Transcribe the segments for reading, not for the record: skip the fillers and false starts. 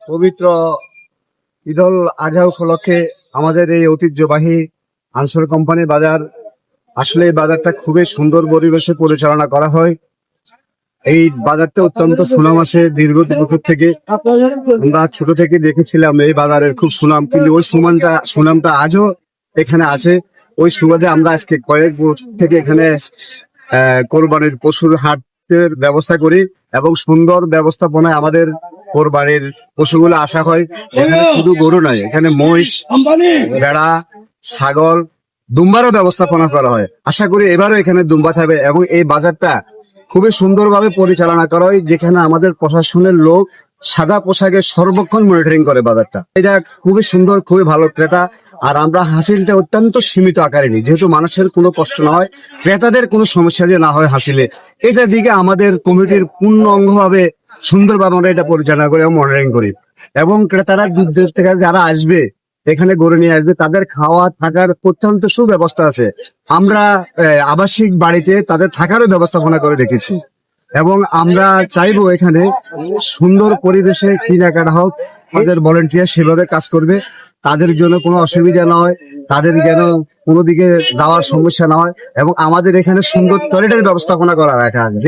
পবিত্র ঈদুল আজহা উপলক্ষে আমাদের এই ঐতিহ্যবাহী আনসার কোম্পানি বাজার, আসলে এই বাজারটা খুবই সুন্দর পরিবেশে পরিচালনা করা হয়। এই বাজারটা অত্যন্ত সুনাম আছে দীর্ঘ বছর থেকে। আমরা ছোট থেকে দেখেছিলাম এই বাজারের খুব সুনাম, কিন্তু ওই সুনামটা আজও এখানে আছে। ওই সুবাদে আমরা আজকে কয়েক বছর থেকে এখানে কোরবানির পশুর হাটের ব্যবস্থা করি এবং সুন্দর ব্যবস্থাপনায় আমাদের কোরবানির পশুগুলো আসা হয়। এখানে শুধু গরু নয়, এখানে মহিষ, ভেড়া, ছাগল, দুম্বারও ব্যবস্থাপনা করা হয়। আশা করি এবারও এখানে দুম্বা থাকবে এবং এই বাজারটা খুবই সুন্দরভাবে পরিচালনা করা হয়, যেখানে আমাদের প্রশাসনের লোক সাদা পোশাকে সর্বক্ষণ মনিটরিং করে বাজারটা। এটা খুবই সুন্দর, খুবই ভালো ক্রেতা। আর আমরা হাসিলটা অত্যন্ত সীমিত আকারে নিই, যেহেতু মানুষের কোনো কষ্ট না হয়, ক্রেতাদের কোনো সমস্যা যে না হয় হাসিলে, এটার দিকে আমাদের কমিটির পূর্ণ অঙ্গভাবে সুন্দরভাবে আমরা এটা পরিচালনা করি এবং মনিটরিং করি। এবং ক্রেতারা দূর থেকে যারা আসবে এখানে গরু নিয়ে আসবে, তাদের খাওয়া থাকার অত্যন্ত সুব্যবস্থা আছে। আমরা আবাসিক বাড়িতে তাদের থাকারও ব্যবস্থাপনা করে রেখেছি এবং আমরা চাইবো এখানে সুন্দর পরিবেশে কেনাকাটা হোক। তাদের ভলেন্টিয়ার সেভাবে কাজ করবে, তাদের জন্য কোনো অসুবিধা না হয়, তাদের যেন কোনো দিকে যাওয়ার সমস্যা না হয়। এবং আমাদের এখানে সুন্দর টয়লেটের ব্যবস্থাপনা করা রাখা আছে।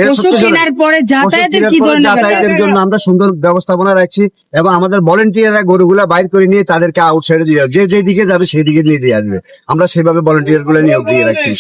যাতায়াতের জন্য আমরা সুন্দর ব্যবস্থাপনা রাখছি এবং আমাদের ভলেন্টিয়াররা গরুগুলা বাইর করে নিয়ে তাদেরকে আউটসাইডে দিয়ে যে যেদিকে যাবে সেই দিকে নিয়ে দিয়ে আসবে। আমরা সেভাবে ভলেন্টিয়ার গুলো নিয়োগ দিয়ে রাখছি।